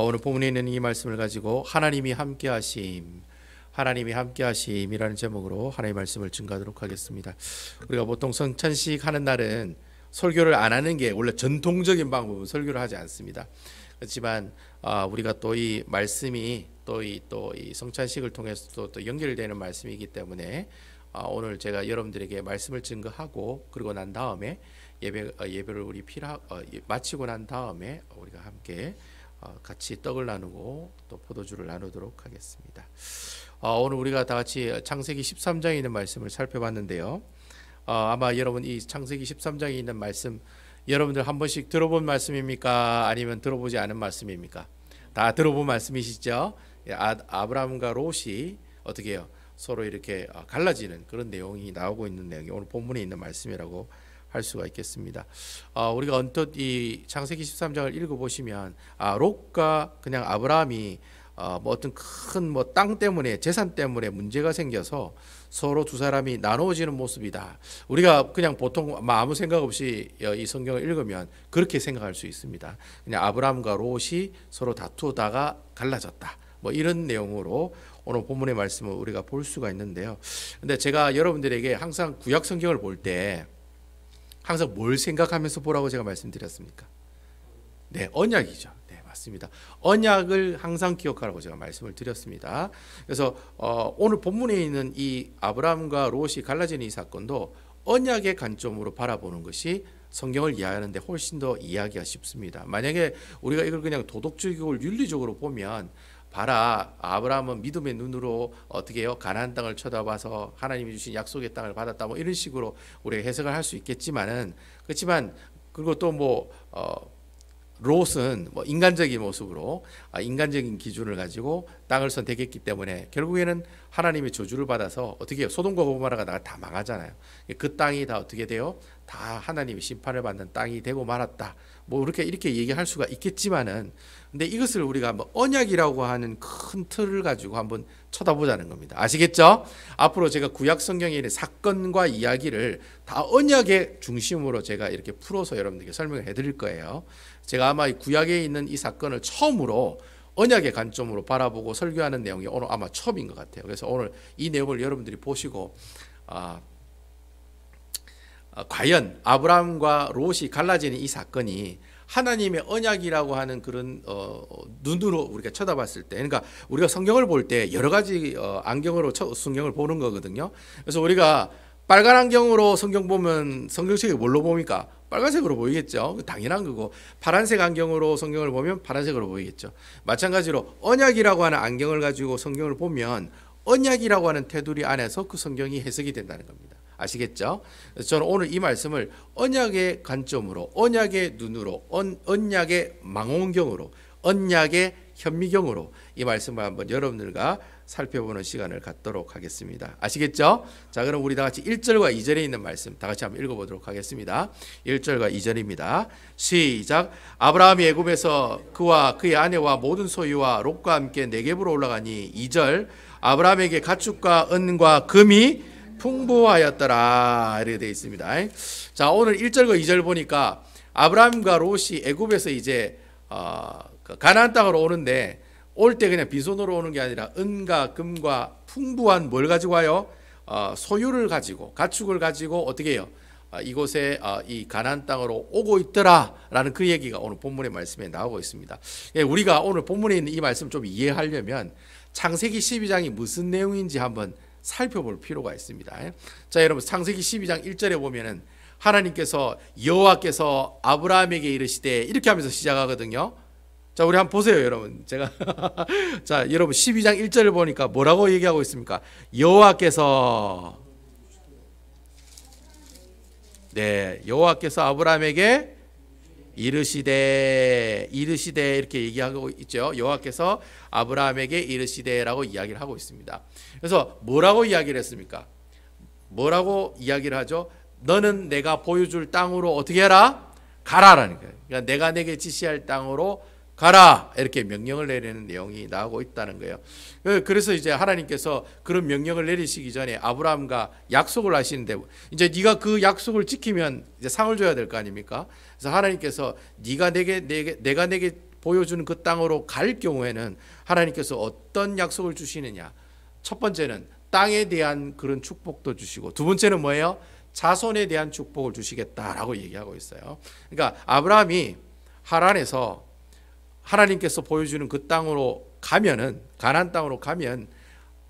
오늘 본문에 있는 이 말씀을 가지고 하나님이 함께하심이라는 제목으로 하나님의 말씀을 증거하도록 하겠습니다. 우리가 보통 성찬식 하는 날은 설교를 안 하는 게 원래 전통적인 방법은 설교를 하지 않습니다. 그렇지만 우리가 또 이 말씀이 또 이 성찬식을 통해서 또 연결되는 말씀이기 때문에 오늘 제가 여러분들에게 말씀을 증거하고 그리고 난 다음에 예배를 우리 마치고 난 다음에 우리가 함께 같이 떡을 나누고 또 포도주를 나누도록 하겠습니다. 오늘 우리가 다 같이 창세기 13장에 있는 말씀을 살펴봤는데요. 아마 여러분 이 창세기 13장에 있는 말씀 여러분들 한 번씩 들어본 말씀입니까? 아니면 들어보지 않은 말씀입니까? 다 들어본 말씀이시죠? 아브라함과 롯이 어떻게 해요? 서로 이렇게 갈라지는 그런 내용이 나오고 있는 내용이 오늘 본문에 있는 말씀이라고 할 수가 있겠습니다. 우리가 언뜻 이 창세기 13장을 읽어보시면 롯과 그냥 아브라함이 뭐 어떤 큰 땅 때문에 재산 때문에 문제가 생겨서 서로 두 사람이 나누어지는 모습이다. 우리가 그냥 보통 아무 생각 없이 이 성경을 읽으면 그렇게 생각할 수 있습니다. 그냥 아브라함과 롯이 서로 다투다가 갈라졌다. 뭐 이런 내용으로 오늘 본문의 말씀을 우리가 볼 수가 있는데요. 근데 제가 여러분들에게 항상 구약 성경을 볼 때 항상 뭘 생각하면서 보라고 제가 말씀드렸습니까? 네, 언약이죠. 네, 맞습니다. 언약을 항상 기억하라고 제가 말씀을 드렸습니다. 그래서 오늘 본문에 있는 이 아브라함과 롯이 갈라지는 이 사건도 언약의 관점으로 바라보는 것이 성경을 이해하는데 훨씬 더 이해하기가 쉽습니다. 만약에 우리가 이걸 그냥 도덕적이고 윤리적으로 보면 봐라, 아브라함은 믿음의 눈으로 어떻게 해요? 가나안 땅을 쳐다봐서 하나님이 주신 약속의 땅을 받았다. 뭐 이런 식으로 우리가 해석을 할 수 있겠지만은 그렇지만 그리고 또 롯은 인간적인 모습으로 인간적인 기준을 가지고 땅을 선택했기 때문에 결국에는 하나님의 저주를 받아서 어떻게 해요? 소돔과 고모라가 다 망하잖아요. 그 땅이 다 어떻게 돼요? 다 하나님의 심판을 받는 땅이 되고 말았다. 이렇게 얘기할 수가 있겠지만은 근데 이것을 우리가 언약이라고 하는 큰 틀을 가지고 한번 쳐다보자는 겁니다. 아시겠죠? 앞으로 제가 구약 성경에 있는 사건과 이야기를 다 언약의 중심으로 제가 이렇게 풀어서 여러분들께 설명을 해드릴 거예요. 제가 아마 이 구약에 있는 이 사건을 처음으로 언약의 관점으로 바라보고 설교하는 내용이 오늘 아마 처음인 것 같아요. 그래서 오늘 이 내용을 여러분들이 보시고 과연 아브라함과 롯이 갈라지는 이 사건이 하나님의 언약이라고 하는 그런 눈으로 우리가 쳐다봤을 때, 그러니까 우리가 성경을 볼 때 여러 가지 안경으로 성경을 보는 거거든요. 그래서 우리가 빨간 안경으로 성경 보면 성경책이 뭘로 보입니까? 빨간색으로 보이겠죠. 당연한 거고, 파란색 안경으로 성경을 보면 파란색으로 보이겠죠. 마찬가지로 언약이라고 하는 안경을 가지고 성경을 보면 언약이라고 하는 테두리 안에서 그 성경이 해석이 된다는 겁니다. 아시겠죠? 그래서 저는 오늘 이 말씀을 언약의 관점으로, 언약의 눈으로, 언약의 망원경으로, 언약의 현미경으로 이 말씀을 한번 여러분들과 살펴보는 시간을 갖도록 하겠습니다. 아시겠죠? 자, 그럼 우리 다 같이 1절과 2절에 있는 말씀 다 같이 한번 읽어보도록 하겠습니다. 1절과 2절입니다. 시작. 아브라함이 애굽에서 그와 그의 아내와 모든 소유와 롯과 함께 네겝으로 올라가니 2절. 아브라함에게 가축과 은과 금이 풍부하였더라. 이렇게 되어 있습니다. 자, 오늘 1절과 2절 보니까 아브라함과 롯이 애굽에서 이제 가나안 땅으로 오는데 올 때 그냥 빈손으로 오는 게 아니라 은과 금과 풍부한 뭘 가지고 와요? 소유를 가지고, 가축을 가지고 어떻게 해요? 이곳에 이 가나안 땅으로 오고 있더라라는 그 얘기가 오늘 본문의 말씀에 나오고 있습니다. 우리가 오늘 본문에 있는 이 말씀 좀 이해하려면 창세기 12장이 무슨 내용인지 한번 살펴볼 필요가 있습니다. 자, 여러분 창세기 12장 1절에 보면은 하나님께서 여호와께서 아브라함에게 이르시되 이렇게 하면서 시작하거든요. 자, 우리 한번 보세요, 여러분. 제가 자, 여러분 12장 1절을 보니까 뭐라고 얘기하고 있습니까? 여호와께서 여호와께서 아브라함에게 이르시되 이렇게 얘기하고 있죠. 여호와께서 아브라함에게 이르시되라고 이야기를 하고 있습니다. 그래서 뭐라고 이야기를 했습니까? 뭐라고 이야기를 하죠? 너는 내가 보여줄 땅으로 어떻게 해라? 가라라는 거예요. 그러니까 내가 내게 지시할 땅으로 가라, 이렇게 명령을 내리는 내용이 나오고 있다는 거예요. 그래서 이제 하나님께서 그런 명령을 내리시기 전에 아브라함과 약속을 하시는데 이제 네가 그 약속을 지키면 이제 상을 줘야 될 거 아닙니까? 그래서 하나님께서 내가 내게 보여주는 그 땅으로 갈 경우에는 하나님께서 어떤 약속을 주시느냐. 첫 번째는 땅에 대한 그런 축복도 주시고, 두 번째는 뭐예요? 자손에 대한 축복을 주시겠다라고 얘기하고 있어요. 그러니까 아브라함이 하란에서 하나님께서 보여주는 그 땅으로 가면은, 가나안 땅으로 가면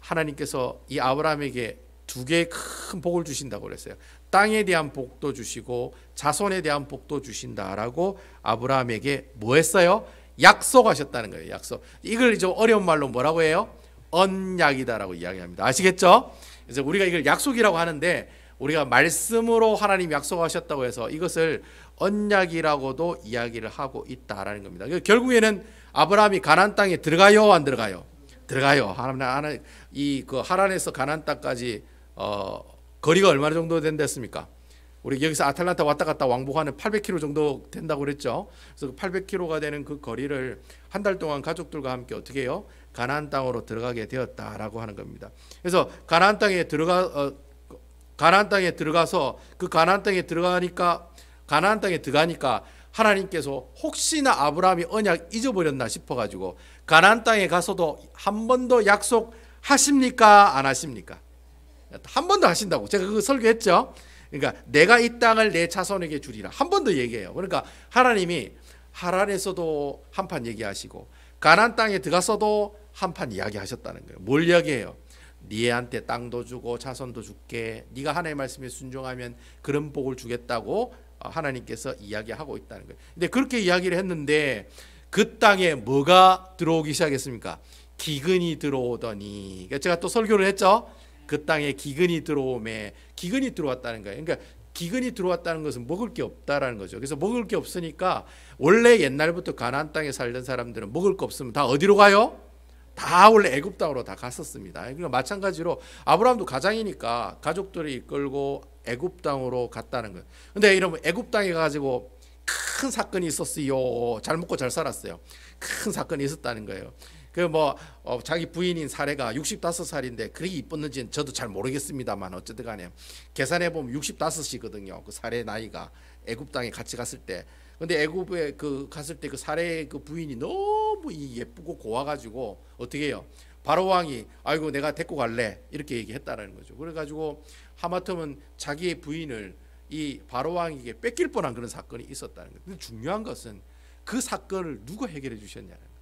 하나님께서 이 아브라함에게 두 개의 큰 복을 주신다고 그랬어요. 땅에 대한 복도 주시고 자손에 대한 복도 주신다라고 아브라함에게 뭐 했어요? 약속하셨다는 거예요. 약속. 이걸 좀 어려운 말로 뭐라고 해요? 언약이다라고 이야기합니다. 아시겠죠? 그래서 우리가 이걸 약속이라고 하는데, 우리가 말씀으로 하나님 약속하셨다고 해서 이것을 언약이라고도 이야기를 하고 있다라는 겁니다. 결국에는 아브라함이 가나안 땅에 들어가요, 안 들어가요? 들어가요. 하나님 그 하란에서 가나안 땅까지 거리가 얼마나 정도 된댔습니까? 우리 여기서 아틀란타 왔다 갔다 왕복하는 800km 정도 된다고 그랬죠. 그래서 800km가 되는 그 거리를 한 달 동안 가족들과 함께 어떻게 해요? 가나안 땅으로 들어가게 되었다라고 하는 겁니다. 그래서 가나안 땅에 들어가서 그 가나안 땅에 들어가니까 하나님께서 혹시나 아브라함이 언약 잊어버렸나 싶어가지고 가나안 땅에 가서도 한 번 더 약속하십니까? 안 하십니까? 한 번 더 하신다고. 제가 그거 설교했죠. 그러니까 내가 이 땅을 내 자손에게 주리라. 한 번 더 얘기해요. 그러니까 하나님이 하란에서도 한판 얘기하시고 가나안 땅에 들어가서도 한판 이야기하셨다는 거예요. 뭘 이야기해요? 네한테 땅도 주고 자손도 줄게. 네가 하나님의 말씀에 순종하면 그런 복을 주겠다고 하나님께서 이야기하고 있다는 거예요. 근데 그렇게 이야기를 했는데 그 땅에 뭐가 들어오기 시작했습니까? 기근이 들어오더니, 제가 또 설교를 했죠. 그 땅에 기근이 들어왔다는 거예요. 그러니까 기근이 들어왔다는 것은 먹을 게 없다라는 거죠. 그래서 먹을 게 없으니까 원래 옛날부터 가나안 땅에 살던 사람들은 먹을 거 없으면 다 어디로 가요? 다 원래 애굽 땅으로 다 갔었습니다. 그러니까 마찬가지로 아브라함도 가장이니까 가족들을 이끌고 애굽 땅으로 갔다는 거예요. 근데 이러면 애굽 땅에 가지고 큰 사건이 있었어요. 잘 먹고 잘 살았어요. 큰 사건이 있었다는 거예요. 자기 부인인 사례가 65살인데 그렇게 이뻤는지는 저도 잘 모르겠습니다만 어쨌든 간에 계산해 보면 65이거든요. 그 사례 나이가 애굽 땅에 같이 갔을 때. 근데 애굽에 갔을 때 그 사례 그 부인이 너무 예쁘고 고와가지고 어떻게 해요? 바로 왕이 아이고 내가 데리고 갈래 이렇게 얘기했다라는 거죠. 그래가지고 하마터면 자기의 부인을 이 바로 왕에게 뺏길 뻔한 그런 사건이 있었다는 거예요. 근데 중요한 것은 그 사건을 누가 해결해 주셨냐는 거예요.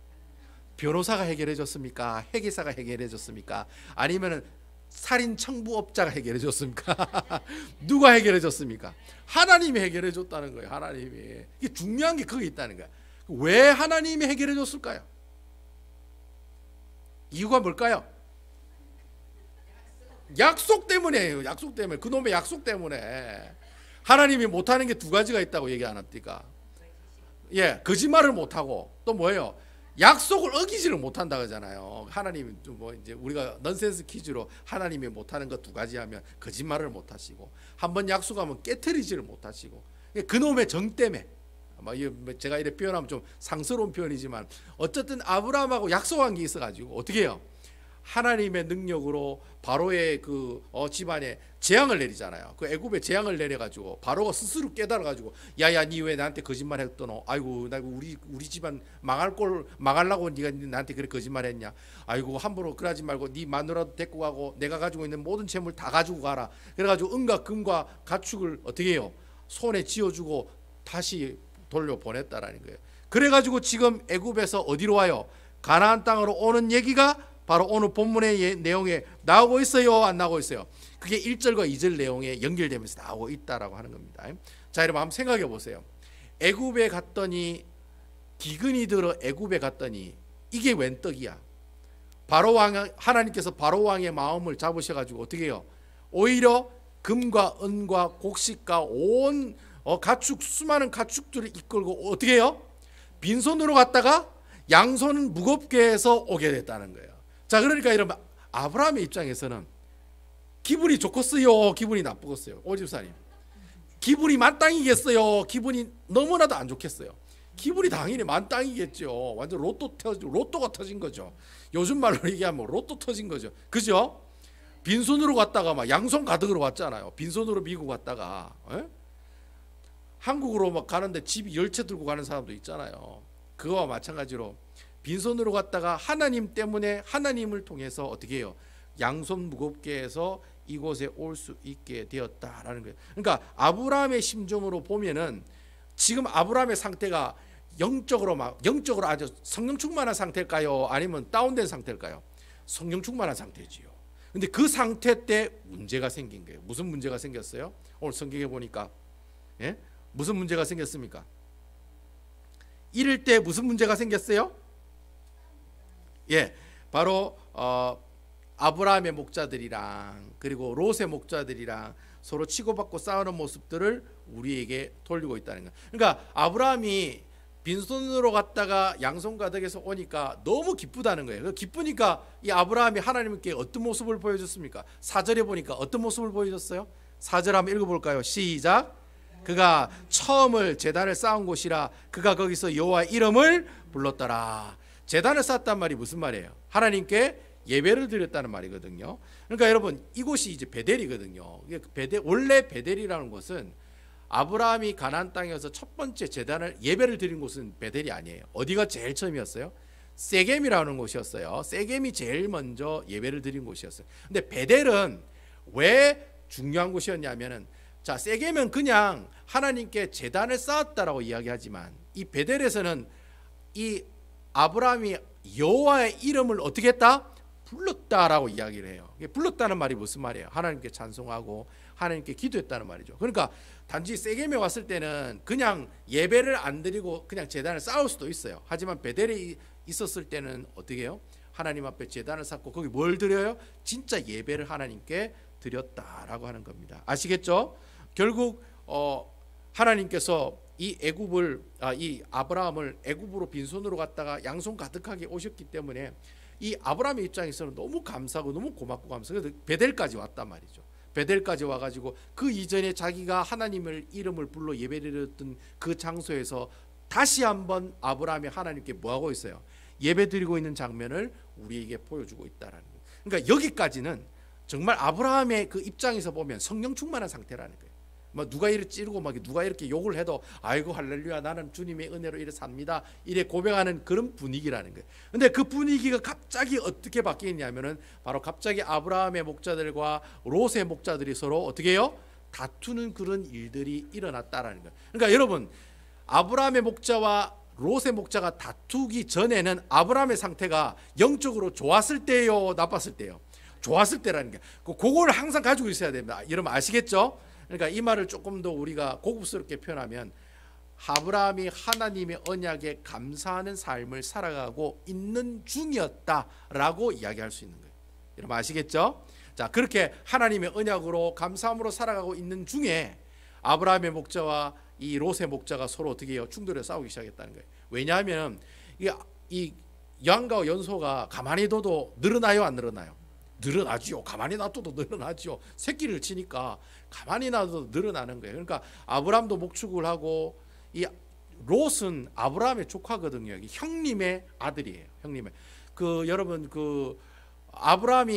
변호사가 해결해 줬습니까? 회계사가 해결해 줬습니까? 아니면은 살인 청부업자가 해결해 줬습니까? 누가 해결해 줬습니까? 하나님이 해결해 줬다는 거예요. 하나님이. 이게 중요한 게 거기 있다는 거야. 왜 하나님이 해결해 줬을까요? 이유가 뭘까요? 약속 때문이에요. 약속 때문에. 그놈의 약속 때문에. 하나님이 못하는 게 두 가지가 있다고 얘기 안 합니까? 예, 거짓말을 못하고 또 뭐예요? 약속을 어기지를 못한다 그러잖아요. 하나님이 이제 우리가 넌센스 퀴즈로 하나님이 못하는 거 두 가지 하면 거짓말을 못하시고 한번 약속하면 깨트리지를 못하시고 그놈의 정 때문에 제가 이렇게 표현하면 좀 상스러운 표현이지만 어쨌든 아브라함하고 약속한 게 있어가지고 어떻게 해요? 하나님의 능력으로 바로의 집안에 재앙을 내리잖아요. 그 애굽에 재앙을 내려가지고 바로가 스스로 깨달아가지고 야야 니 왜 나한테 거짓말 했더노? 아이고 나 우리 집안 망하려고 네가 나한테 그렇게 거짓말했냐? 아이고 함부로 그러지 말고 네 마누라도 데리고 가고 내가 가지고 있는 모든 재물 다 가지고 가라. 그래가지고 은과 금과 가축을 어떻게 해요? 손에 쥐어주고 다시 돌려 보냈다라는 거예요. 그래가지고 지금 애굽에서 어디로 와요? 가나안 땅으로 오는 얘기가 바로 오늘 본문의 내용에 나오고 있어요? 안 나오고 있어요? 그게 1절과 2절 내용에 연결되면서 나오고 있다라고 하는 겁니다. 자, 여러분 한번 생각해 보세요. 애굽에 갔더니 기근이 들어 애굽에 갔더니 이게 웬 떡이야? 바로 왕 하나님께서 바로 왕의 마음을 잡으셔가지고 어떻게 해요? 오히려 금과 은과 곡식과 온 가축 수많은 가축들을 이끌고 어떻게 해요? 빈손으로 갔다가 양손은 무겁게 해서 오게 됐다는 거예요. 자, 그러니까 여러분 아브라함의 입장에서는 기분이 좋겠어요? 기분이 나쁘겠어요? 오집사님 기분이 만땅이겠어요? 기분이 너무나도 안 좋겠어요? 기분이 당연히 만땅이겠죠. 완전 로또가 터진 거죠. 요즘 말로 얘기하면 로또 터진 거죠. 그죠? 빈손으로 갔다가 막 양손 가득으로 왔잖아요. 빈손으로 미국 갔다가 한국으로 막 가는데 집이 10채 들고 가는 사람도 있잖아요. 그거와 마찬가지로 빈손으로 갔다가 하나님 때문에 하나님을 통해서 어떻게 해요? 양손 무겁게 해서 이곳에 올 수 있게 되었다라는 거예요. 그러니까 아브라함의 심정으로 보면은 지금 아브라함의 상태가 영적으로 아주 성령 충만한 상태일까요? 아니면 다운된 상태일까요? 성령 충만한 상태지요. 근데 그 상태 때 문제가 생긴 거예요. 무슨 문제가 생겼어요? 오늘 성경에 보니까 무슨 문제가 생겼습니까? 이럴 때 무슨 문제가 생겼어요? 바로 아브라함의 목자들이랑 그리고 롯의 목자들이랑 서로 치고받고 싸우는 모습들을 우리에게 돌리고 있다는 거예요. 그러니까 아브라함이 빈손으로 갔다가 양손 가득해서 오니까 너무 기쁘다는 거예요. 기쁘니까 이 아브라함이 하나님께 어떤 모습을 보여줬습니까? 4절에 보니까 어떤 모습을 보여줬어요? 4절 한번 읽어볼까요? 시작. 그가 처음을 제단을 쌓은 곳이라 그가 거기서 여호와 이름을 불렀더라. 제단을 쌓았단 말이 무슨 말이에요? 하나님께 예배를 드렸다는 말이거든요. 그러니까 여러분 이곳이 이제 베델이거든요. 원래 베델이라는 곳은 아브라함이 가나안 땅에서 첫 번째 제단을 예배를 드린 곳은 베델이 아니에요. 어디가 제일 처음이었어요? 세겜이라는 곳이었어요. 세겜이 제일 먼저 예배를 드린 곳이었어요. 근데 베델은 왜 중요한 곳이었냐면은 자, 세겜은 그냥 하나님께 제단을 쌓았다라고 이야기하지만 이 베델에서는 이 아브라함이 여호와의 이름을 어떻게 했다? 불렀다라고 이야기를 해요. 불렀다는 말이 무슨 말이에요? 하나님께 찬송하고 하나님께 기도했다는 말이죠. 그러니까 단지 세겜에 왔을 때는 그냥 예배를 안 드리고 그냥 제단을 쌓을 수도 있어요. 하지만 베델에 있었을 때는 어떻게 해요? 하나님 앞에 제단을 쌓고 거기 뭘 드려요? 진짜 예배를 하나님께 드렸다라고 하는 겁니다. 아시겠죠? 결국 하나님께서 이 아브라함을 애굽으로 빈손으로 갔다가 양손 가득하게 오셨기 때문에 이 아브라함의 입장에서는 너무 감사하고 너무 고맙고 감사해서 베델까지 왔단 말이죠. 베델까지 와가지고 그 이전에 자기가 하나님을 이름을 불러 예배드렸던 그 장소에서 다시 한번 아브라함이 하나님께 뭐하고 있어요? 예배드리고 있는 장면을 우리에게 보여주고 있다라는 거예요. 그러니까 여기까지는 정말 아브라함의 그 입장에서 보면 성령 충만한 상태라는 거예요. 막 누가 이렇게 찌르고 막 누가 이렇게 욕을 해도 아이고 할렐루야 나는 주님의 은혜로 이래 삽니다 이래 고백하는 그런 분위기라는 거예요. 근데 그 분위기가 갑자기 어떻게 바뀌었냐면은 바로 갑자기 아브라함의 목자들과 롯의 목자들이 서로 어떻게 해요? 다투는 그런 일들이 일어났다라는 거예요. 그러니까 여러분 아브라함의 목자와 롯의 목자가 다투기 전에는 아브라함의 상태가 영적으로 좋았을 때요, 나빴을 때요? 좋았을 때라는 게 그걸 항상 가지고 있어야 됩니다. 여러분 아시겠죠? 그러니까 이 말을 조금 더 우리가 고급스럽게 표현하면 아브라함이 하나님의 언약에 감사하는 삶을 살아가고 있는 중이었다라고 이야기할 수 있는 거예요. 여러분 아시겠죠? 자, 그렇게 하나님의 언약으로 감사함으로 살아가고 있는 중에 아브라함의 목자와 이 롯의 목자가 서로 어떻게 해요? 충돌해 싸우기 시작했다는 거예요. 왜냐하면 이 양과 연소가 가만히 둬도 늘어나요, 안 늘어나요? 늘어나지요. 가만히 놔둬도 늘어나지요. 새끼를 치니까 가만히 놔둬도 늘어나는 거예요. 그러니까 아브라함도 목축을 하고 이 롯은 아브라함의 조카거든요. 형님의 아들이에요. 형님의 여러분 아브라함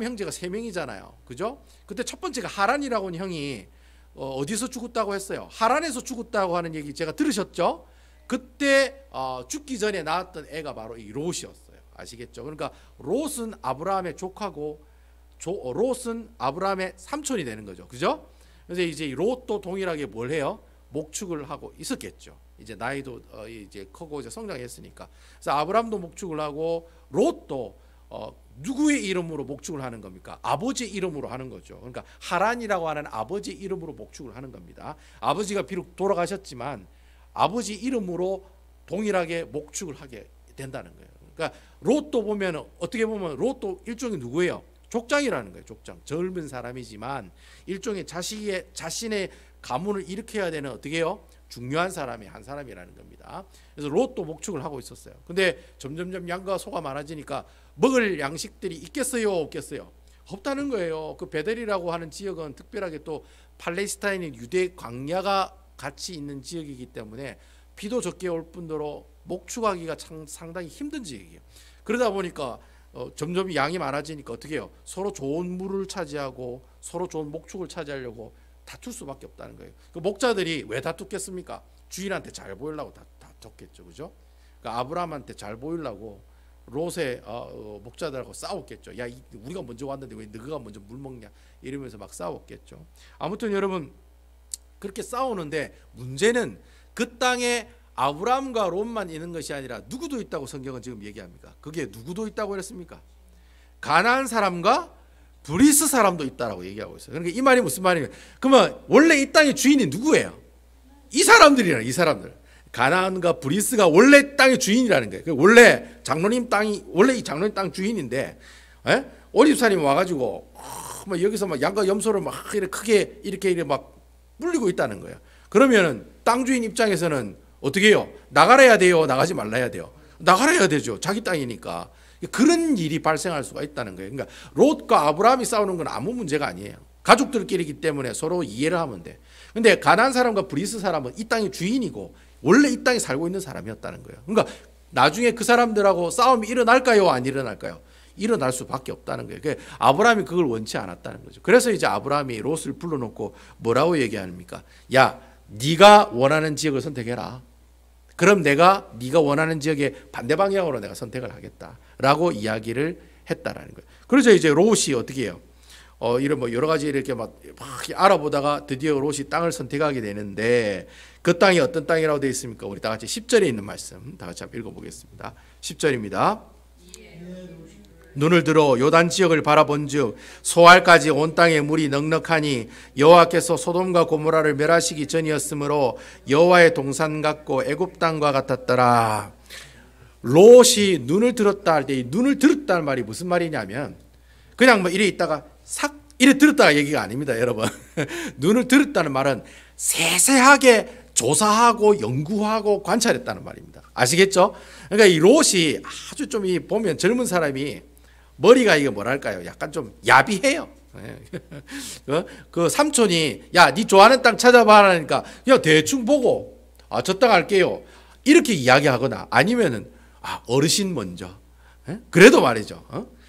형제가 3명이잖아요. 그죠? 그때 첫 번째가 하란이라고 하는 형이 어디서 죽었다고 했어요? 하란에서 죽었다고 하는 얘기 제가 들으셨죠? 그때 죽기 전에 낳았던 애가 바로 이 롯이었어요. 아시겠죠? 그러니까 롯은 아브라함의 조카고 롯은 아브라함의 삼촌이 되는 거죠. 그죠? 그래서 이제 롯도 동일하게 뭘 해요? 목축을 하고 있었겠죠. 이제 나이도 이제 크고 이제 성장했으니까. 그래서 아브라함도 목축을 하고 롯도 누구의 이름으로 목축을 하는 겁니까? 아버지 이름으로 하는 거죠. 그러니까 하란이라고 하는 아버지 이름으로 목축을 하는 겁니다. 아버지가 비록 돌아가셨지만 아버지 이름으로 동일하게 목축을 하게 된다는 거예요. 그러니까 롯도 보면 어떻게 보면 롯도 일종의 누구예요? 족장이라는 거예요. 족장. 젊은 사람이지만 일종의 자신의 가문을 일으켜야 되는 어떻게 해요? 중요한 사람의 한 사람이라는 겁니다. 그래서 롯도 목축을 하고 있었어요. 근데 점점점 양과 소가 많아지니까 먹을 양식들이 있겠어요, 없겠어요? 없다는 거예요. 그 베델이라고 하는 지역은 특별하게 또 팔레스타인의 유대 광야가 같이 있는 지역이기 때문에 비도 적게 올 뿐더러 목축하기가 상당히 힘든 지역이에요. 그러다 보니까 점점 양이 많아지니까 어떻게 해요? 서로 좋은 물을 차지하고 서로 좋은 목축을 차지하려고 다툴 수밖에 없다는 거예요. 그 목자들이 왜 다투겠습니까? 주인한테 잘 보이려고 다투겠죠, 그죠? 그러니까 아브라함한테 잘 보이려고 롯의 목자들하고 싸웠겠죠. 야, 우리가 먼저 왔는데 왜 너가 먼저 물 먹냐 이러면서 막 싸웠겠죠. 아무튼 여러분 그렇게 싸우는데 문제는 그 땅에 아브라함과 롯만 있는 것이 아니라 누구도 있다고 성경은 지금 얘기합니까? 그게 누구도 있다고 그랬습니까? 가나안 사람과 브리스 사람도 있다라고 얘기하고 있어요. 그러니까 이 말이 무슨 말이냐? 그러면 원래 이 땅의 주인이 누구예요? 이 사람들이라는, 이 사람들. 가나안과 브리스가 원래 땅의 주인이라는 거예요. 원래 장로님 땅이 원래 이 장로님 땅 주인인데, 오집사님 와가지고 막 여기서 막 양과 염소를 막 이렇게 크게 이렇게 막 물리고 있다는 거예요. 그러면은 땅 주인 입장에서는 어떻게 해요? 나가라 해야 돼요? 나가지 말라 해야 돼요? 나가라 해야 되죠. 자기 땅이니까. 그런 일이 발생할 수가 있다는 거예요. 그러니까 롯과 아브라함이 싸우는 건 아무 문제가 아니에요. 가족들끼리기 때문에 서로 이해를 하면 돼. 근데 가나안 사람과 브리스 사람은 이 땅의 주인이고 원래 이 땅에 살고 있는 사람이었다는 거예요. 그러니까 나중에 그 사람들하고 싸움이 일어날까요? 안 일어날까요? 일어날 수밖에 없다는 거예요. 그러니까 아브라함이 그걸 원치 않았다는 거죠. 그래서 이제 아브라함이 롯을 불러놓고 뭐라고 얘기합니까? 야, 네가 원하는 지역을 선택해라. 그럼 내가 네가 원하는 지역의 반대 방향으로 내가 선택을 하겠다라고 이야기를 했다라는 거예요. 그래서 이제 롯이 어떻게 해요? 이런 뭐 여러 가지 이렇게 막 알아보다가 드디어 롯이 땅을 선택하게 되는데 그 땅이 어떤 땅이라고 되어 있습니까? 우리 다 같이 10절에 있는 말씀 다 같이 한번 읽어보겠습니다. 10절입니다. 눈을 들어 요단 지역을 바라본즉 소알까지 온 땅에 물이 넉넉하니 여호와께서 소돔과 고모라를 멸하시기 전이었으므로 여호와의 동산 같고 애굽 땅과 같았더라. 롯이 눈을 들었다 할 때 이 눈을 들었다는 말이 무슨 말이냐면 그냥 뭐 이래 있다가 싹 이래 들었다가 얘기가 아닙니다, 여러분. 눈을 들었다는 말은 세세하게 조사하고 연구하고 관찰했다는 말입니다. 아시겠죠? 그러니까 이 롯이 아주 좀 이 보면 젊은 사람이 머리가 이게 뭐랄까요? 약간 좀 야비해요. 그 삼촌이 야, 네 좋아하는 땅 찾아봐라니까 그냥 대충 보고 저 땅 할게요. 이렇게 이야기하거나 아니면은 어르신 먼저. 그래도 말이죠.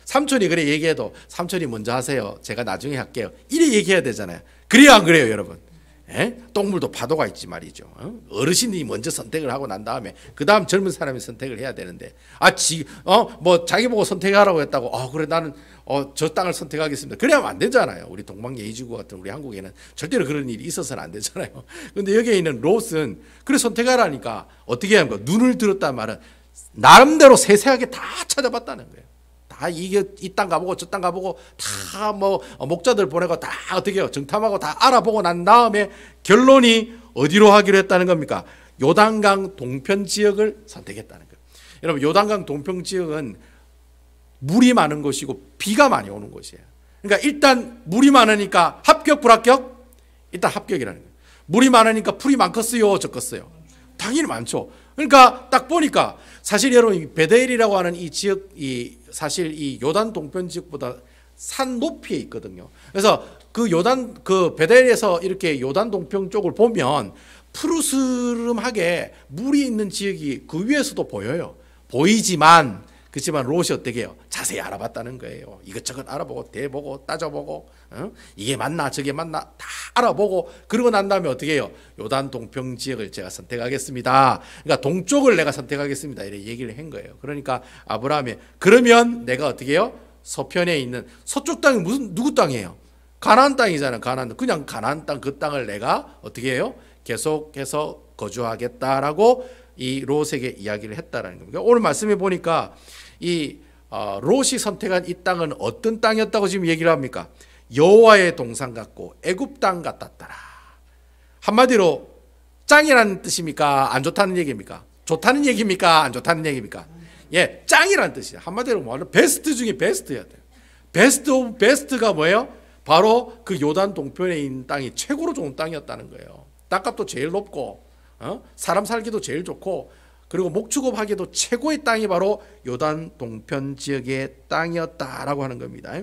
삼촌이 그래 얘기해도 삼촌이 먼저 하세요. 제가 나중에 할게요. 이래 얘기해야 되잖아요. 그래요, 안 그래요, 여러분? 똥물도 파도가 있지 말이죠. 어르신이 먼저 선택을 하고 난 다음에 그 다음 젊은 사람이 선택을 해야 되는데 뭐 자기 보고 선택하라고 했다고 그래 나는 저 땅을 선택하겠습니다. 그래야만 안 되잖아요. 우리 동방예의지구 같은 우리 한국에는 절대로 그런 일이 있어서는 안 되잖아요. 근데 여기에 있는 롯은 그래 선택하라니까 어떻게 합니까? 눈을 들었단 말은 나름대로 세세하게 다 찾아봤다는 거예요. 다 이게 이 땅 가보고 저 땅 가보고 다 뭐 목자들 보내고 다 어떻게 해요? 정탐하고 다 알아보고 난 다음에 결론이 어디로 하기로 했다는 겁니까? 요단강 동편 지역을 선택했다는 거예요. 여러분 요단강 동편 지역은 물이 많은 곳이고 비가 많이 오는 곳이에요. 그러니까 일단 물이 많으니까 합격 불합격? 일단 합격이라는 거예요. 물이 많으니까 풀이 많겠어요? 적겠어요? 당연히 많죠. 그러니까 딱 보니까 사실 여러분 베델이라고 하는 이 지역 사실 이 요단 동편 지역보다 산 높이에 있거든요. 그래서 그 베델에서 이렇게 요단 동편 쪽을 보면 푸르스름하게 물이 있는 지역이 그 위에서도 보여요. 보이지만 그렇지만 롯이 어떻게 해요? 자세히 알아봤다는 거예요. 이것저것 알아보고 대보고 따져보고 이게 맞나 저게 맞나 다 알아보고 그러고 난 다음에 어떻게 해요? 요단 동편 지역을 제가 선택하겠습니다. 그러니까 동쪽을 내가 선택하겠습니다. 이렇게 얘기를 한 거예요. 그러니까 아브라함이 그러면 내가 어떻게 해요? 서편에 있는 서쪽 땅이 누구 땅이에요? 가나안 땅이잖아요. 그냥 가나안 땅 그 땅을 내가 어떻게 해요? 계속해서 거주하겠다라고 이 롯에게 이야기를 했다라는 겁니다. 오늘 말씀해 보니까 이 롯이 선택한 이 땅은 어떤 땅이었다고 지금 얘기를 합니까? 여호와의 동산 같고 애굽 땅 같았더라. 한마디로 짱이라는 뜻입니까? 안 좋다는 얘기입니까? 좋다는 얘기입니까? 안 좋다는 얘기입니까? 예, 짱이라는 뜻이에요. 한마디로 말하면 베스트 중에 베스트야 돼요. 베스트 오브 베스트가 뭐예요? 바로 그 요단 동편에 있는 땅이 최고로 좋은 땅이었다는 거예요. 땅값도 제일 높고 사람 살기도 제일 좋고 그리고 목축업하기도 최고의 땅이 바로 요단 동편 지역의 땅이었다라고 하는 겁니다.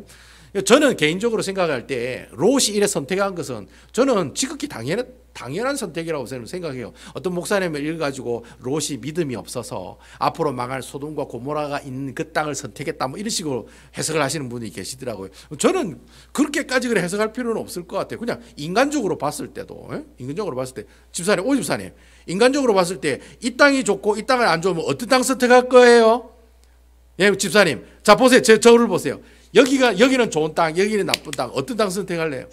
저는 개인적으로 생각할 때 롯이 이래 선택한 것은 저는 지극히 당연한 선택이라고 저는 생각해요. 어떤 목사님을 읽어가지고 롯이 믿음이 없어서 앞으로 망할 소돔과 고모라가 있는 그 땅을 선택했다 뭐 이런 식으로 해석을 하시는 분이 계시더라고요. 저는 그렇게까지 그래 해석할 필요는 없을 것 같아요. 그냥 인간적으로 봤을 때도, 인간적으로 봤을 때, 집사님, 오 집사님, 인간적으로 봤을 때 이 땅이 좋고 이 땅을 안 좋으면 어떤 땅 선택할 거예요? 예, 집사님, 자 보세요, 저를 보세요. 여기는 좋은 땅, 여기는 나쁜 땅. 어떤 땅 선택할래요?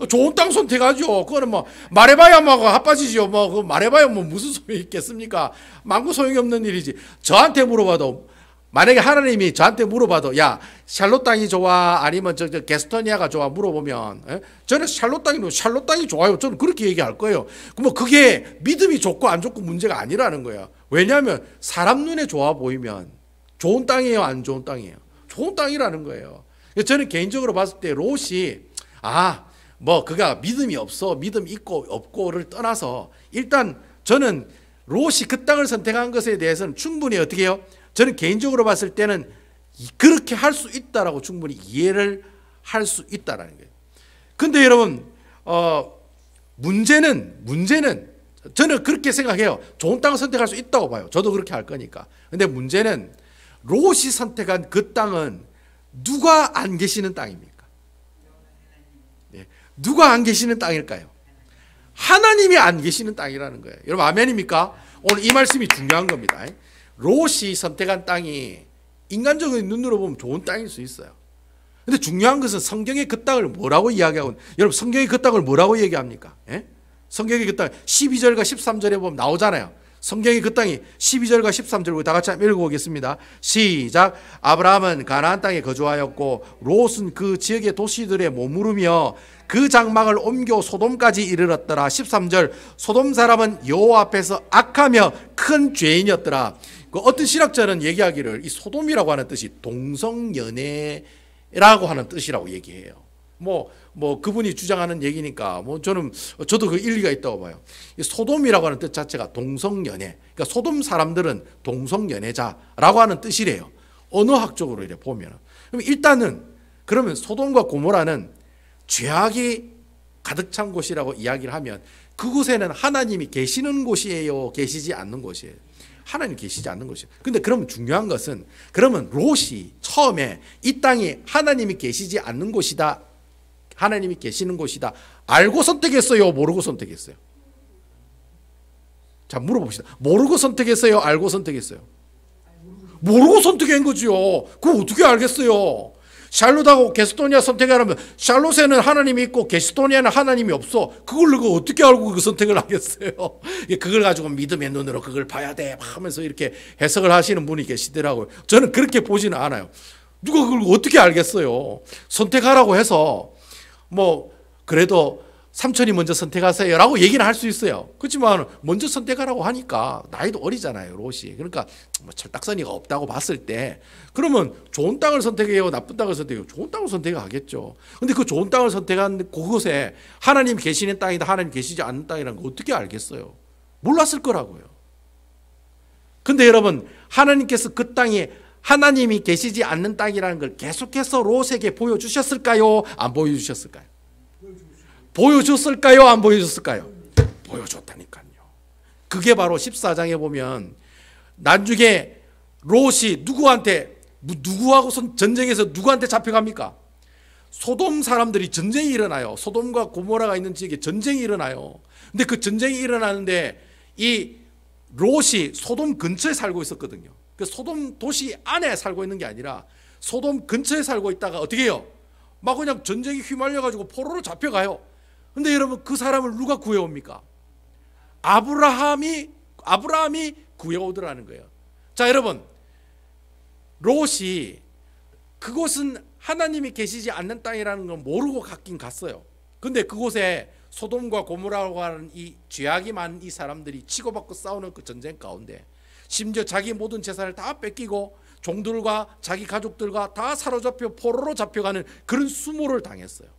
좋은 땅 선택하죠. 그거는 뭐 말해봐야 뭐 핫바지죠. 뭐 그 말해봐야 뭐 무슨 소용이 있겠습니까? 망고 소용이 없는 일이지. 저한테 물어봐도, 만약에 하나님이 저한테 물어봐도 야 샬롯 땅이 좋아 아니면 저 게스토니아가 좋아 물어보면 저는 샬롯 땅이 좋아요. 저는 그렇게 얘기할 거예요. 그럼 그게 믿음이 좋고 안 좋고 문제가 아니라는 거예요. 왜냐하면 사람 눈에 좋아 보이면 좋은 땅이에요, 안 좋은 땅이에요? 좋은 땅이라는 거예요. 저는 개인적으로 봤을 때 롯이 뭐 그가 믿음이 없어, 믿음 있고 없고를 떠나서 일단 저는 롯이 그 땅을 선택한 것에 대해서는 충분히 어떻게 해요? 저는 개인적으로 봤을 때는 그렇게 할 수 있다라고 충분히 이해를 할 수 있다라는 거예요. 근데 여러분 문제는 저는 그렇게 생각해요. 좋은 땅을 선택할 수 있다고 봐요. 저도 그렇게 할 거니까. 근데 문제는 롯이 선택한 그 땅은 누가 안 계시는 땅입니까? 네. 누가 안 계시는 땅일까요? 하나님이 안 계시는 땅이라는 거예요. 여러분 아멘입니까? 오늘 이 말씀이 중요한 겁니다. 롯이 선택한 땅이 인간적인 눈으로 보면 좋은 땅일 수 있어요. 근데 중요한 것은 성경의 그 땅을 뭐라고 이야기하고, 여러분 성경의 그 땅을 뭐라고 얘기합니까? 성경의 그 땅 12절과 13절에 보면 나오잖아요. 성경의 그 땅이 12절과 13절 다 같이 한번 읽어보겠습니다. 시작. 아브라함은 가나안 땅에 거주하였고 롯은 그 지역의 도시들에 머무르며 그 장막을 옮겨 소돔까지 이르렀더라. 13절. 소돔 사람은 여호와 앞에서 악하며 큰 죄인이었더라. 그 어떤 신학자는 얘기하기를 이 소돔이라고 하는 뜻이 동성연애라고 하는 뜻이라고 얘기해요. 뭐 그분이 주장하는 얘기니까 저도 그 일리가 있다고 봐요. 이 소돔이라고 하는 뜻 자체가 동성연애. 그러니까 소돔 사람들은 동성연애자라고 하는 뜻이래요. 언어학적으로 이래 보면. 그럼 일단은 그러면 소돔과 고모라는 죄악이 가득 찬 곳이라고 이야기를 하면 그곳에는 하나님이 계시는 곳이에요, 계시지 않는 곳이에요? 하나님 계시지 않는 것이에요. 근데 그러면 중요한 것은 그러면 롯이 처음에 이 땅이 하나님이 계시지 않는 곳이다, 하나님이 계시는 곳이다 알고 선택했어요, 모르고 선택했어요? 자 물어봅시다. 모르고 선택했어요, 알고 선택했어요? 모르고 선택한 거지요. 그거 어떻게 알겠어요? 샬롯하고 게스토니아 선택하려면 샬롯에는 하나님이 있고 게스토니아는 하나님이 없어. 그걸 누가 어떻게 알고 그 선택을 하겠어요? 그걸 가지고 믿음의 눈으로 그걸 봐야 돼 하면서 이렇게 해석을 하시는 분이 계시더라고요. 저는 그렇게 보지는 않아요. 누가 그걸 어떻게 알겠어요? 선택하라고 해서 뭐 그래도 삼촌이 먼저 선택하세요 라고 얘기는 할 수 있어요. 그렇지만 먼저 선택하라고 하니까 나이도 어리잖아요, 롯이. 그러니까 뭐 철딱서니가 없다고 봤을 때 그러면 좋은 땅을 선택해요, 나쁜 땅을 선택해요? 좋은 땅을 선택하겠죠. 근데 그 좋은 땅을 선택한 그곳에 하나님 계시는 땅이다, 하나님 계시지 않는 땅이라는 거 어떻게 알겠어요? 몰랐을 거라고요. 근데 여러분 하나님께서 그 땅이 하나님이 계시지 않는 땅이라는 걸 계속해서 롯에게 보여주셨을까요? 안 보여주셨을까요? 보여줬을까요? 안 보여줬을까요? 보여줬다니까요. 그게 바로 14장에 보면 나중에 롯이 누구하고 전쟁에서 누구한테 잡혀갑니까? 소돔 사람들이 전쟁이 일어나요. 소돔과 고모라가 있는 지역에 전쟁이 일어나요. 근데 그 전쟁이 일어나는데 이 롯이 소돔 근처에 살고 있었거든요. 그 소돔 도시 안에 살고 있는 게 아니라 소돔 근처에 살고 있다가 어떻게 해요? 막 그냥 전쟁이 휘말려가지고 포로로 잡혀가요. 근데 여러분 그 사람을 누가 구해옵니까? 아브라함이 구해오더라는 거예요. 자 여러분 롯이 그곳은 하나님이 계시지 않는 땅이라는 걸 모르고 갔긴 갔어요. 근데 그곳에 소돔과 고모라고 하는 이 죄악이 많은 이 사람들이 치고받고 싸우는 그 전쟁 가운데 심지어 자기 모든 재산을 다 뺏기고 종들과 자기 가족들과 다 사로잡혀 포로로 잡혀가는 그런 수모를 당했어요.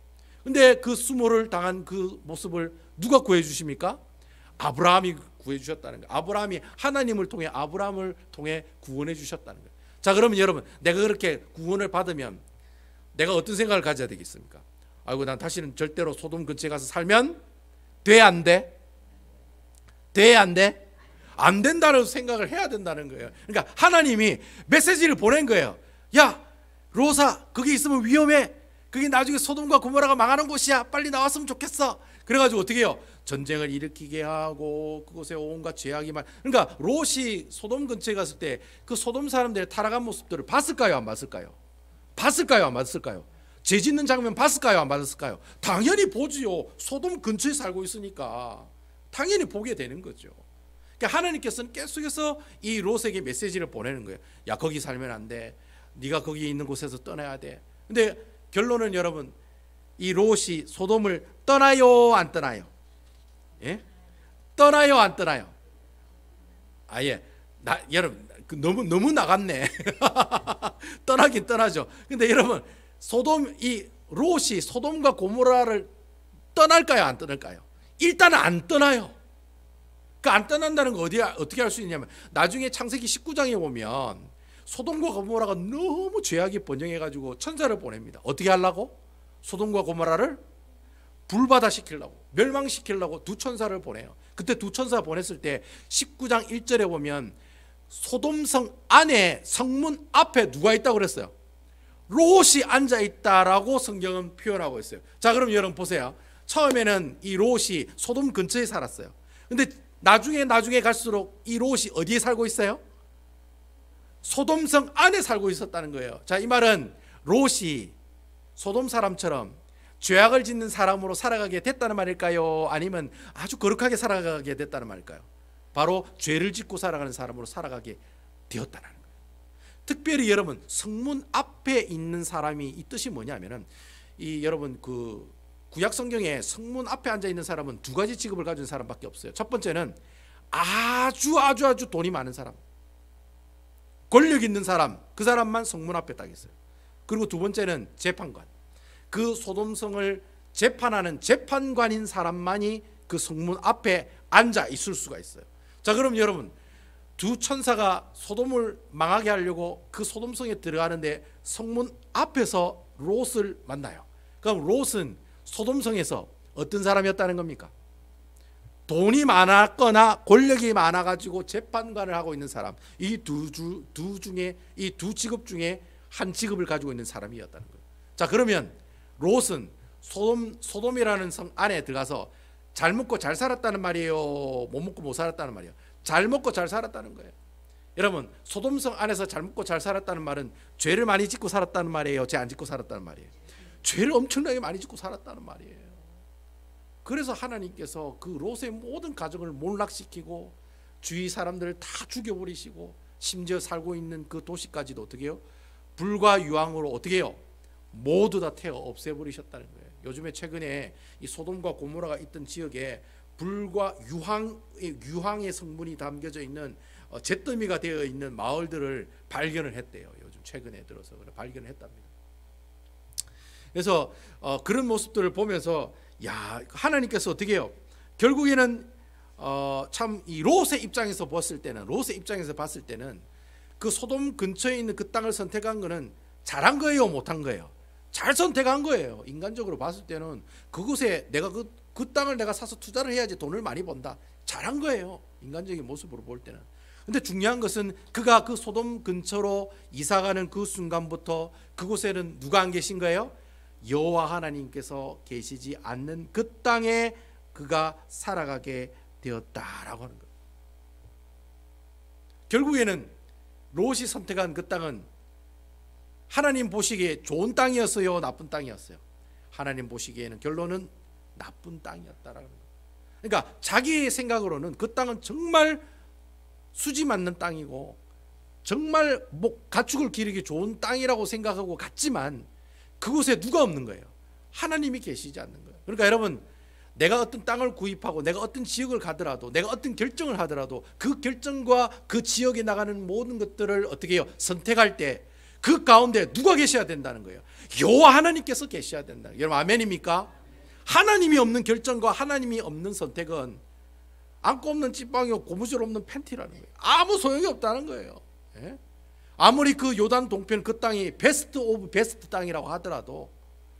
근데 그 수모를 당한 그 모습을 누가 구해주십니까? 아브라함이 구해주셨다는 거예요. 아브라함이 하나님을 통해 아브라함을 통해 구원해 주셨다는 거예요. 자 그러면 여러분 내가 그렇게 구원을 받으면 내가 어떤 생각을 가져야 되겠습니까? 아이고, 난 다시는 절대로 소돔 근처에 가서 살면 돼, 안 돼? 돼, 안 돼? 안 된다는 생각을 해야 된다는 거예요. 그러니까 하나님이 메시지를 보낸 거예요. 야, 로사, 거기 있으면 위험해. 그게 나중에 소돔과 고모라가 망하는 곳이야. 빨리 나왔으면 좋겠어. 그래가지고 어떻게 해요? 전쟁을 일으키게 하고 그곳에 온갖 죄악이 많. 그러니까 롯이 소돔 근처에 갔을 때 그 소돔 사람들의 타락한 모습들을 봤을까요, 안 봤을까요? 봤을까요, 안 봤을까요? 죄 짓는 장면 봤을까요, 안 봤을까요? 당연히 보지요. 소돔 근처에 살고 있으니까 당연히 보게 되는 거죠. 그러니까 하나님께서는 계속해서 이 롯에게 메시지를 보내는 거예요. 야, 거기 살면 안 돼. 네가 거기 있는 곳에서 떠나야 돼. 근데 결론은 여러분, 이 롯이 소돔을 떠나요, 안 떠나요? 예? 떠나요, 안 떠나요? 아예 여러분, 너무 나갔네. 떠나긴 떠나죠. 근데 여러분, 이 롯이 소돔과 고모라를 떠날까요, 안 떠날까요? 일단은 안 떠나요. 그 안 떠난다는 거 어떻게 할 수 있냐면, 나중에 창세기 19장에 보면 소돔과 고모라가 너무 죄악이 번영해가지고 천사를 보냅니다. 어떻게 하려고? 소돔과 고모라를 불바다 시키려고, 멸망시키려고 두 천사를 보내요. 그때 두 천사 보냈을 때 19장 1절에 보면 소돔성 안에, 성문 앞에 누가 있다고 그랬어요? 롯이 앉아있다라고 성경은 표현하고 있어요. 자, 그럼 여러분 보세요. 처음에는 이 롯이 소돔 근처에 살았어요. 근데 나중에 갈수록 이 롯이 어디에 살고 있어요? 소돔성 안에 살고 있었다는 거예요. 자, 이 말은 롯이 소돔 사람처럼 죄악을 짓는 사람으로 살아가게 됐다는 말일까요? 아니면 아주 거룩하게 살아가게 됐다는 말일까요? 바로 죄를 짓고 살아가는 사람으로 살아가게 되었다는 거예요. 특별히 여러분, 성문 앞에 있는 사람이, 이 뜻이 뭐냐면은, 이 여러분 그 구약 성경에 성문 앞에 앉아 있는 사람은 두 가지 직업을 가진 사람밖에 없어요. 첫 번째는 아주 돈이 많은 사람, 권력 있는 사람, 그 사람만 성문 앞에 딱 있어요. 그리고 두 번째는 재판관, 그 소돔성을 재판하는 재판관인 사람만이 그 성문 앞에 앉아 있을 수가 있어요. 자, 그럼 여러분, 두 천사가 소돔을 망하게 하려고 그 소돔성에 들어가는데 성문 앞에서 롯을 만나요. 그럼 롯은 소돔성에서 어떤 사람이었다는 겁니까? 돈이 많았거나 권력이 많아가지고 재판관을 하고 있는 사람, 이 두 직업 중에 한 직업을 가지고 있는 사람이었다는 거예요. 자, 그러면 롯은 소돔이라는 성 안에 들어가서 잘 먹고 잘 살았다는 말이에요, 못 먹고 못 살았다는 말이에요? 잘 먹고 잘 살았다는 거예요. 여러분, 소돔성 안에서 잘 먹고 잘 살았다는 말은 죄를 많이 짓고 살았다는 말이에요, 죄 안 짓고 살았다는 말이에요? 죄를 엄청나게 많이 짓고 살았다는 말이에요. 그래서 하나님께서 그 롯의 모든 가정을 몰락시키고 주위 사람들을 다 죽여버리시고, 심지어 살고 있는 그 도시까지도 어떻게 해요? 불과 유황으로 어떻게 해요? 모두 다 태워 없애버리셨다는 거예요. 요즘에 최근에 이 소돔과 고모라가 있던 지역에 불과 유황의 성분이 담겨져 있는 잿더미가 되어 있는 마을들을 발견을 했대요. 요즘 최근에 들어서 발견을 했답니다. 그래서 그런 모습들을 보면서, 야, 하나님께서 어떻게 해요? 결국에는 참 이 롯의 입장에서 봤을 때는 그 소돔 근처에 있는 그 땅을 선택한 거는 잘한 거예요, 못한 거예요? 잘 선택한 거예요. 인간적으로 봤을 때는 그곳에 내가 그 땅을 내가 사서 투자를 해야지 돈을 많이 번다, 잘한 거예요, 인간적인 모습으로 볼 때는. 근데 중요한 것은 그가 그 소돔 근처로 이사가는 그 순간부터 그곳에는 누가 안 계신 거예요? 여호와 하나님께서 계시지 않는 그 땅에 그가 살아가게 되었다라고 하는 거예요. 결국에는 롯이 선택한 그 땅은 하나님 보시기에 좋은 땅이었어요, 나쁜 땅이었어요? 하나님 보시기에는 결론은 나쁜 땅이었다라는 거예요. 그러니까 자기의 생각으로는 그 땅은 정말 수지 맞는 땅이고 정말 가축을 기르기 좋은 땅이라고 생각하고 갔지만 그곳에 누가 없는 거예요? 하나님이 계시지 않는 거예요. 그러니까 여러분, 내가 어떤 땅을 구입하고 내가 어떤 지역을 가더라도, 내가 어떤 결정을 하더라도 그 결정과 그 지역에 나가는 모든 것들을 어떻게 해요? 선택할 때 그 가운데 누가 계셔야 된다는 거예요? 여호와 하나님께서 계셔야 된다. 여러분, 아멘입니까? 하나님이 없는 결정과 하나님이 없는 선택은 안고 없는 찐빵이고 고무줄 없는 팬티라는 거예요. 아무 소용이 없다는 거예요. 예? 아무리 그 요단 동편 그 땅이 베스트 오브 베스트 땅이라고 하더라도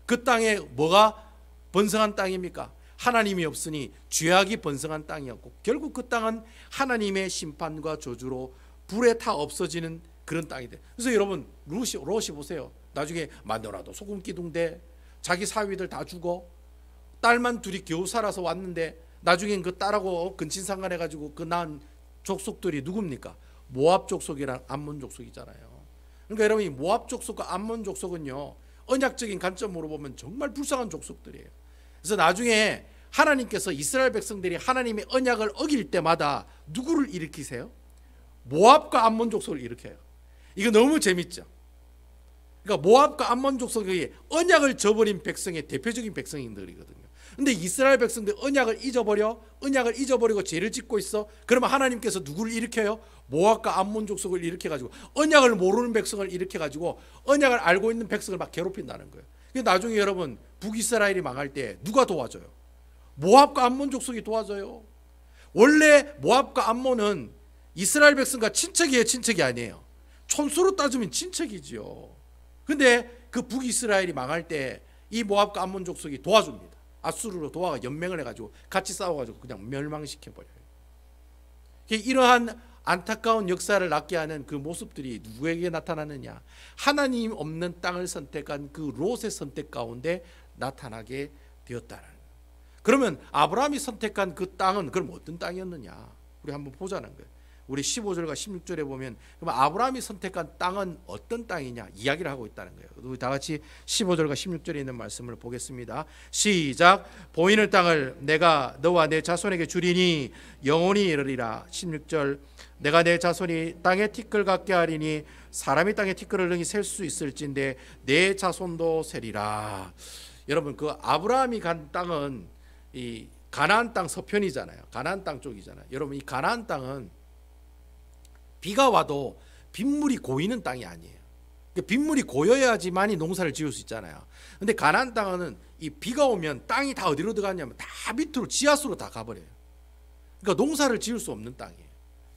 그 땅에 뭐가 번성한 땅입니까? 하나님이 없으니 죄악이 번성한 땅이었고 결국 그 땅은 하나님의 심판과 저주로 불에 타 없어지는 그런 땅이 돼. 그래서 여러분 롯이 보세요. 나중에 마누라도 소금 기둥대, 자기 사위들 다 죽어, 딸만 둘이 겨우 살아서 왔는데 나중엔 그 딸하고 근친상간해가지고 그 낳은 족속들이 누굽니까? 모압 족속이랑 암몬 족속이잖아요. 그러니까 여러분 이 모압 족속과 암몬 족속은요 언약적인 관점으로 보면 정말 불쌍한 족속들이에요. 그래서 나중에 하나님께서 이스라엘 백성들이 하나님의 언약을 어길 때마다 누구를 일으키세요? 모압과 암몬 족속을 일으켜요. 이거 너무 재밌죠. 그러니까 모압과 암몬 족속이 언약을 저버린 백성의 대표적인 백성들이거든요. 근데 이스라엘 백성들 언약을 잊어버리고 죄를 짓고 있어. 그러면 하나님께서 누구를 일으켜요? 모압과 암몬 족속을 일으켜가지고 언약을 모르는 백성을 일으켜가지고 언약을 알고 있는 백성을 막 괴롭힌다는 거예요. 나중에 여러분 북이스라엘이 망할 때 누가 도와줘요? 모압과 암몬 족속이 도와줘요. 원래 모압과 암몬은 이스라엘 백성과 친척이에요, 친척이 아니에요? 촌수로 따지면 친척이지요. 근데 그 북이스라엘이 망할 때 이 모압과 암몬 족속이 도와줍니다. 아수르로 도와가 연맹을 해가지고 같이 싸워가지고 그냥 멸망시켜버려요. 이러한 안타까운 역사를 낳게 하는 그 모습들이 누구에게 나타나느냐? 하나님 없는 땅을 선택한 그 롯의 선택 가운데 나타나게 되었다는. 그러면 아브라함이 선택한 그 땅은 그럼 어떤 땅이었느냐? 우리 한번 보자는 거예요. 우리 15절과 16절에 보면 그럼 아브라함이 선택한 땅은 어떤 땅이냐 이야기를 하고 있다는 거예요. 우리 다 같이 15절과 16절에 있는 말씀을 보겠습니다. 시작. 보이는 땅을 내가 너와 내 자손에게 주리니 영원히 이르리라. 16절. 내가 내 자손이 땅에 티끌 같게 하리니 사람이 땅에 티끌을 능히 셀 수 있을진데 내 자손도 세리라. 여러분 그 아브라함이 간 땅은 이 가나안 땅 서편이잖아요. 가나안 땅 쪽이잖아요. 여러분 이 가나안 땅은 비가 와도 빗물이 고이는 땅이 아니에요. 빗물이 고여야지만이 농사를 지을 수 있잖아요. 근데 가나안 땅은 이 비가 오면 땅이 다 어디로 들어가냐면 다 밑으로 지하수로 다 가버려요. 그러니까 농사를 지을 수 없는 땅이에요.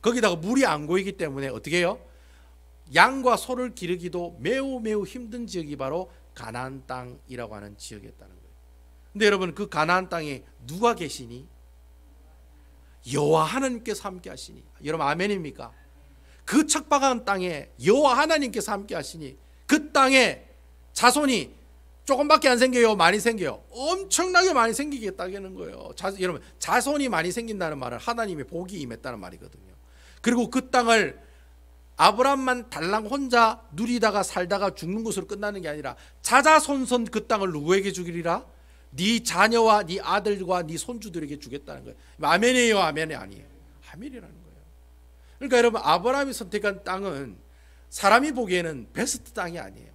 거기다가 물이 안 고이기 때문에 어떻게 해요? 양과 소를 기르기도 매우 매우 힘든 지역이 바로 가나안 땅이라고 하는 지역이었다는 거예요. 근데 여러분 그 가나안 땅에 누가 계시니? 여호와 하나님께서 함께 하시니. 여러분 아멘입니까? 그 척박한 땅에 여호와 하나님께서 함께 하시니 그 땅에 자손이 조금밖에 안 생겨요? 많이 생겨요? 엄청나게 많이 생기겠다는 거예요. 여러분 자손이 많이 생긴다는 말은 하나님의 복이 임했다는 말이거든요. 그리고 그 땅을 아브라함만 달랑 혼자 누리다가 살다가 죽는 것으로 끝나는 게 아니라 자자손손 그 땅을 누구에게 주기리라? 네 자녀와 네 아들과 네 손주들에게 주겠다는 거예요. 아멘이에요? 아멘이 아니에요? 아멘이라는 거예요. 그러니까 여러분 아브라함이 선택한 땅은 사람이 보기에는 베스트 땅이 아니에요.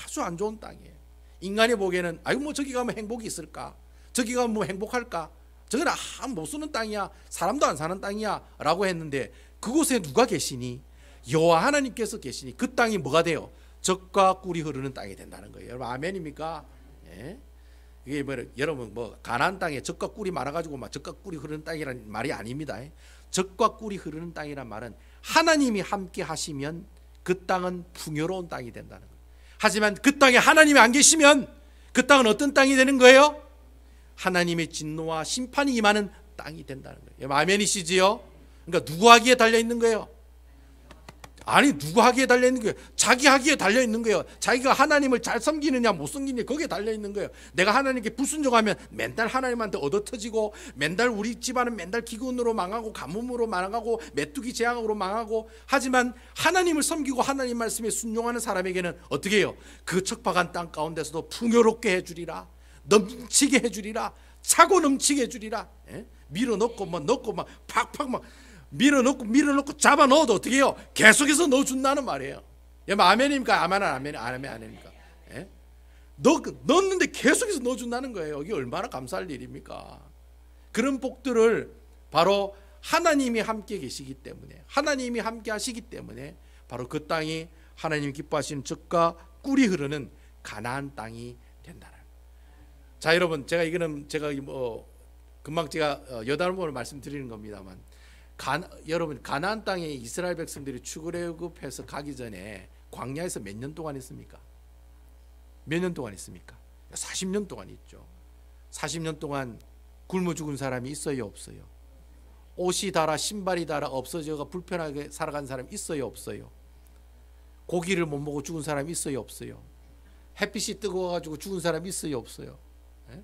아주 안 좋은 땅이에요. 인간이 보기에는 아이고 뭐 저기 가면 행복이 있을까? 저기 가면 뭐 행복할까? 저기는 못 쓰는 땅이야. 사람도 안 사는 땅이야 라고 했는데 그곳에 누가 계시니? 여호와 하나님께서 계시니 그 땅이 뭐가 돼요? 젖과 꿀이 흐르는 땅이 된다는 거예요. 여러분 아멘입니까? 예? 이게 뭐 여러분 뭐 가나안 땅에 젖과 꿀이 많아가지고 막 젖과 꿀이 흐르는 땅이라는 말이 아닙니다. 젖과 꿀이 흐르는 땅이란 말은 하나님이 함께 하시면 그 땅은 풍요로운 땅이 된다는 거예요. 하지만 그 땅에 하나님이 안 계시면 그 땅은 어떤 땅이 되는 거예요? 하나님의 진노와 심판이 임하는 땅이 된다는 거예요. 아멘이시지요? 그러니까 누구 하기에 달려 있는 거예요? 아니 누구 하기에 달려 있는 거예요? 자기 하기에 달려 있는 거예요. 자기가 하나님을 잘 섬기느냐 못 섬기느냐 거기에 달려 있는 거예요. 내가 하나님께 불순종하면 맨날 하나님한테 얻어터지고 맨날 우리 집안은 맨날 기근으로 망하고 가뭄으로 망하고 메뚜기 재앙으로 망하고 하지만 하나님을 섬기고 하나님 말씀에 순종하는 사람에게는 어떻게 해요? 그 척박한 땅 가운데서도 풍요롭게 해주리라. 넘치게 해주리라. 차고 넘치게 해주리라. 예? 밀어넣고 뭐 넣고 막 팍팍 막 밀어넣고 잡아 넣어도 어떻게 해요? 계속해서 넣어준다는 말이에요. 아멘입니까? 아멘입니까? 예? 넣었는데 계속해서 넣어준다는 거예요. 이게 얼마나 감사할 일입니까? 그런 복들을 바로 하나님이 함께 계시기 때문에 하나님이 함께 하시기 때문에 바로 그 땅이 하나님이 기뻐하시는 젖과 꿀이 흐르는 가나안 땅이 된다는. 자 여러분 제가 이거는 제가 뭐 금방 제가 여담으로 말씀드리는 겁니다만 여러분 가나안 땅에 이스라엘 백성들이 출애굽해서 가기 전에 광야에서 몇 년 동안 있습니까? 몇 년 동안 있습니까? 40년 동안 있죠. 40년 동안 굶어 죽은 사람이 있어요, 없어요? 옷이 닳아 신발이 닳아 없어져가 불편하게 살아간 사람 있어요, 없어요? 고기를 못 먹고 죽은 사람 있어요, 없어요? 햇빛이 뜨거워가지고 죽은 사람 있어요, 없어요? 예?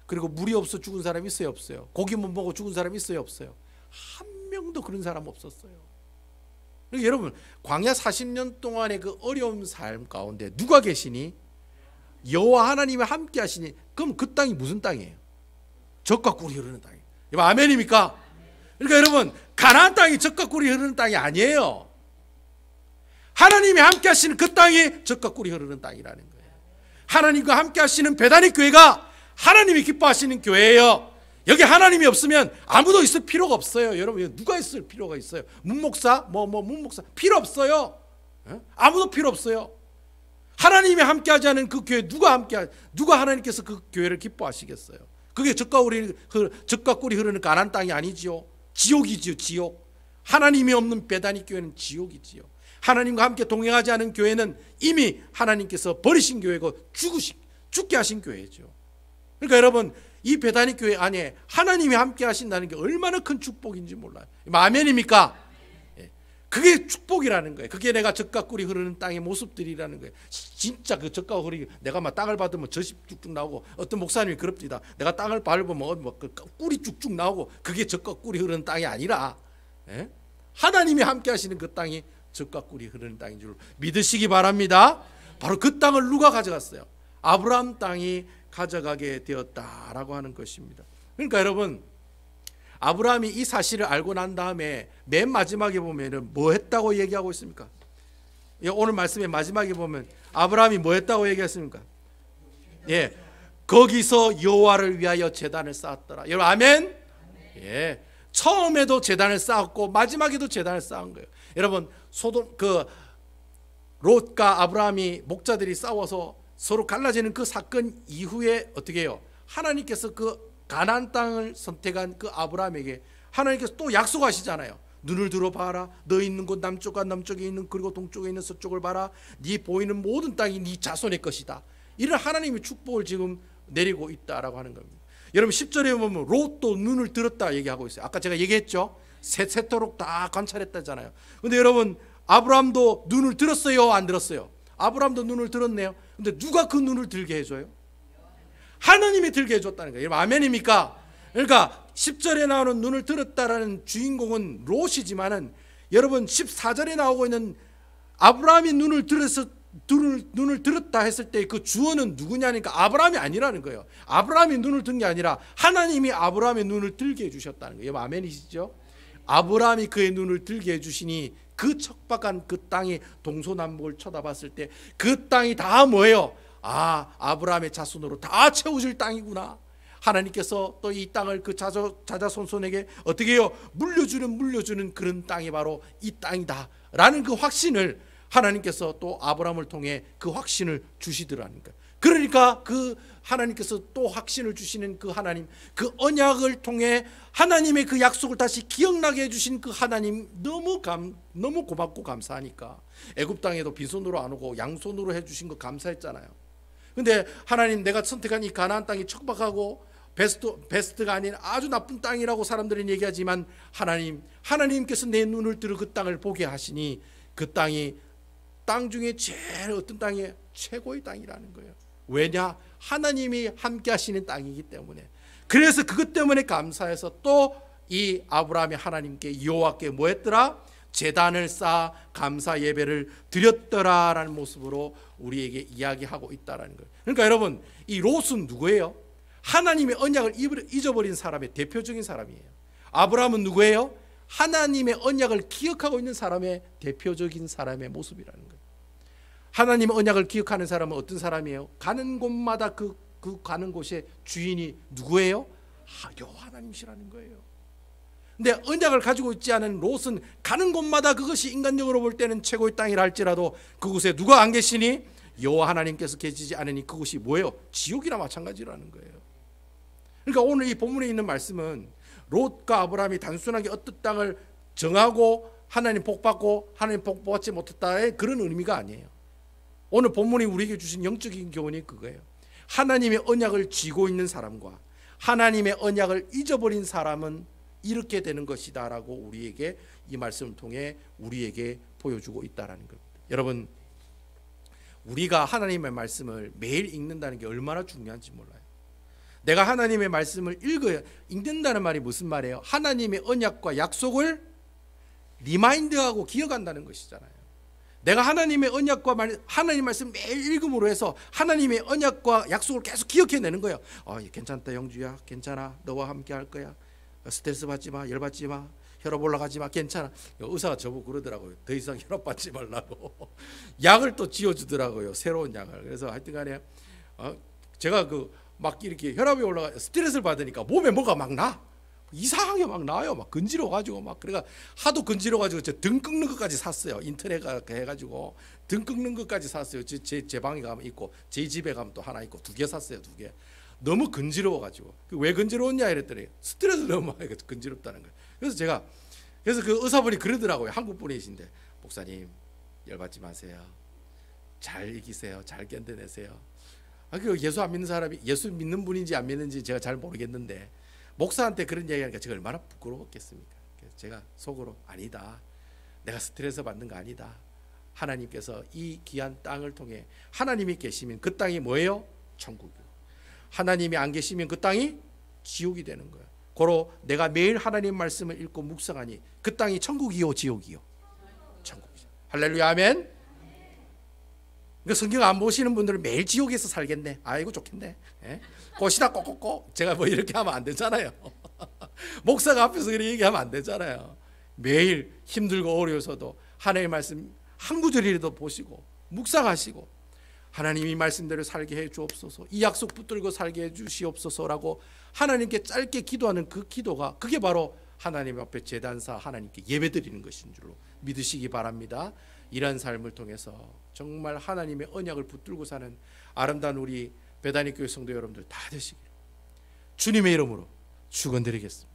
그리고 물이 없어 죽은 사람 있어요, 없어요? 고기 못 먹고 죽은 사람 있어요, 없어요? 한 명도 그런 사람 없었어요. 그러니까 여러분 광야 40년 동안의 그 어려운 삶 가운데 누가 계시니? 여호와 하나님이 함께 하시니. 그럼 그 땅이 무슨 땅이에요? 젖과 꿀이 흐르는 땅이에요. 아멘입니까? 그러니까 여러분 가나안 땅이 젖과 꿀이 흐르는 땅이 아니에요. 하나님이 함께 하시는 그 땅이 젖과 꿀이 흐르는 땅이라는 거예요. 하나님과 함께 하시는 베다니 교회가 하나님이 기뻐하시는 교회예요. 여기 하나님이 없으면 아무도 있을 필요가 없어요. 여러분 누가 있을 필요가 있어요? 문목사? 문목사 필요 없어요. 아무도 필요 없어요. 하나님이 함께하지 않은 그 교회 누가 하나님께서 그 교회를 기뻐하시겠어요? 그게 젖과 꿀이 흐르는 가나안 땅이 아니지요. 지옥이지요, 지옥. 하나님이 없는 베다니 교회는 지옥이지요. 하나님과 함께 동행하지 않은 교회는 이미 하나님께서 버리신 교회고 죽게 하신 교회죠. 그러니까 여러분 이 베다니 교회 안에 하나님이 함께 하신다는 게 얼마나 큰 축복인지 몰라요. 아멘입니까? 그게 축복이라는 거예요. 그게 내가 젖과 꿀이 흐르는 땅의 모습들이라는 거예요. 진짜 그 젖과 꿀이 내가 막 땅을 받으면 젖이 쭉쭉 나오고 어떤 목사님이 그럽니다. 내가 땅을 밟으면 꿀이 쭉쭉 나오고 그게 젖과 꿀이 흐르는 땅이 아니라 하나님이 함께 하시는 그 땅이 젖과 꿀이 흐르는 땅인 줄 믿으시기 바랍니다. 바로 그 땅을 누가 가져갔어요? 아브라함 땅이 가져가게 되었다라고 하는 것입니다. 그러니까 여러분 아브라함이 이 사실을 알고 난 다음에 맨 마지막에 보면은 뭐 했다고 얘기하고 있습니까? 오늘 말씀의 마지막에 보면 아브라함이 뭐 했다고 얘기했습니까? 예, 거기서 여호와를 위하여 제단을 쌓았더라. 여러분 아멘? 예, 처음에도 제단을 쌓았고 마지막에도 제단을 쌓은 거예요. 여러분 롯과 아브라함이 목자들이 싸워서 서로 갈라지는 그 사건 이후에 어떻게 해요? 하나님께서 그 가나안 땅을 선택한 그 아브라함에게 하나님께서 또 약속하시잖아요. 눈을 들어봐라. 너 있는 곳 남쪽과 남쪽에 있는 그리고 동쪽에 있는 서쪽을 봐라. 네 보이는 모든 땅이 네 자손의 것이다. 이런 하나님의 축복을 지금 내리고 있다라고 하는 겁니다. 여러분 10절에 보면 롯도 눈을 들었다 얘기하고 있어요. 아까 제가 얘기했죠. 새토록 다 관찰했다잖아요. 근데 여러분 아브라함도 눈을 들었어요, 안 들었어요? 아브라함도 눈을 들었네요. 근데 누가 그 눈을 들게 해줘요? 하나님이 들게 해줬다는 거예요. 아멘입니까? 그러니까 10절에 나오는 눈을 들었다라는 주인공은 롯이지만은 여러분 14절에 나오고 있는 아브라함이 눈을 들었다 했을 때 그 주어는 누구냐니까 아브라함이 아니라는 거예요. 아브라함이 눈을 든 게 아니라 하나님이 아브라함의 눈을 들게 해주셨다는 거예요. 아멘이시죠? 아브라함이 그의 눈을 들게 해주시니 그 척박한 그 땅이 동서남북을 쳐다봤을 때 그 땅이 다 뭐예요? 아브라함의 자손으로 다 채워질 땅이구나. 하나님께서 또 이 땅을 그 자자손손에게 어떻게 해요? 물려주는 그런 땅이 바로 이 땅이다 라는 그 확신을 하나님께서 또 아브라함을 통해 그 확신을 주시더라는 거예요. 그러니까 그 하나님께서 또 확신을 주시는 그 하나님, 그 언약을 통해 하나님의 그 약속을 다시 기억나게 해주신 그 하나님 너무 고맙고 감사하니까 애굽 땅에도 빈손으로 안 오고 양손으로 해주신 거 감사했잖아요. 근데 하나님 내가 선택한 이 가나안 땅이 척박하고 베스트가 아닌 아주 나쁜 땅이라고 사람들은 얘기하지만 하나님께서 내 눈을 들어 그 땅을 보게 하시니 그 땅이 땅 중에 제일 어떤 땅이에요? 최고의 땅이라는 거예요. 왜냐? 하나님이 함께 하시는 땅이기 때문에. 그래서 그것 때문에 감사해서 또 이 아브라함이 하나님께 여호와께 뭐 했더라? 제단을 쌓아 감사 예배를 드렸더라라는 모습으로 우리에게 이야기하고 있다라는 거예요. 그러니까 여러분 이 롯은 누구예요? 하나님의 언약을 잊어버린 사람의 대표적인 사람이에요. 아브라함은 누구예요? 하나님의 언약을 기억하고 있는 사람의 대표적인 사람의 모습이라는 거예요. 하나님의 언약을 기억하는 사람은 어떤 사람이에요? 가는 곳마다 그 가는 곳의 주인이 누구예요? 여호와 하나님이시라는 거예요. 근데 언약을 가지고 있지 않은 롯은 가는 곳마다 그것이 인간적으로 볼 때는 최고의 땅이라 할지라도 그곳에 누가 안 계시니? 여호와 하나님께서 계시지 않으니 그곳이 뭐예요? 지옥이나 마찬가지라는 거예요. 그러니까 오늘 이 본문에 있는 말씀은 롯과 아브라함이 단순하게 어떤 땅을 정하고 하나님 복 받고 하나님 복 받지 못했다의 그런 의미가 아니에요. 오늘 본문이 우리에게 주신 영적인 교훈이 그거예요. 하나님의 언약을 쥐고 있는 사람과 하나님의 언약을 잊어버린 사람은 이렇게 되는 것이다 라고 우리에게 이 말씀을 통해 우리에게 보여주고 있다는 겁니다. 여러분, 우리가 하나님의 말씀을 매일 읽는다는 게 얼마나 중요한지 몰라요. 내가 하나님의 말씀을 읽는다는 말이 무슨 말이에요? 하나님의 언약과 약속을 리마인드하고 기억한다는 것이잖아요. 내가 하나님의 언약과 하나님 말씀 매일 읽음으로 해서 하나님의 언약과 약속을 계속 기억해내는 거예요. 괜찮다 영주야, 괜찮아, 너와 함께 할 거야. 스트레스 받지 마, 열 받지 마, 혈압 올라가지 마, 괜찮아. 의사가 저보고 그러더라고요. 더 이상 혈압 받지 말라고. 약을 또 지어주더라고요. 새로운 약을. 그래서 하여튼간에 제가 막 이렇게 혈압이 올라가 스트레스를 받으니까 몸에 뭐가 막 나. 이상하게 막 나와요. 막 건지러워가지고 막 그래가 하도 건지러워가지고 저 등 꺾는 것까지 샀어요. 인터넷 해가지고 등 꺾는 것까지 샀어요. 제 방에 가면 있고 제 집에 가면 또 하나 있고 2개 샀어요. 2개. 너무 건지러워가지고 왜 건지러웠냐 이랬더니 스트레스 너무 많이 건지럽다는 거예요. 그래서 그 의사분이 그러더라고요. 한국 분이신데 목사님 열받지 마세요. 잘 이기세요. 잘 견뎌내세요. 그 예수 안 믿는 사람이 예수 믿는 분인지 안 믿는지 제가 잘 모르겠는데 목사한테 그런 얘기하니까 제가 얼마나 부끄러웠겠습니까? 그래서 제가 속으로 아니다. 내가 스트레스 받는 거 아니다. 하나님께서 이 귀한 땅을 통해 하나님이 계시면 그 땅이 뭐예요? 천국이요. 하나님이 안 계시면 그 땅이 지옥이 되는 거예요. 고로 내가 매일 하나님 말씀을 읽고 묵상하니 그 땅이 천국이요 지옥이요? 천국이죠. 할렐루야 아멘. 그러니까 성경 안 보시는 분들은 매일 지옥에서 살겠네. 아이고 좋겠네. 예? 꽃이다 꼭꼭꼭. 제가 뭐 이렇게 하면 안 되잖아요. 목사가 앞에서 그렇게 얘기하면 안 되잖아요. 매일 힘들고 어려워서도 하나님의 말씀 한 구절이라도 보시고 묵상하시고 하나님이 말씀대로 살게 해 주옵소서. 이 약속 붙들고 살게 해 주시옵소서라고 하나님께 짧게 기도하는 그 기도가 그게 바로 하나님 앞에 제단사 하나님께 예배드리는 것인 줄로 믿으시기 바랍니다. 이러한 삶을 통해서 정말 하나님의 언약을 붙들고 사는 아름다운 우리 베다니 교회 성도 여러분들 다 되시기를 주님의 이름으로 축원드리겠습니다.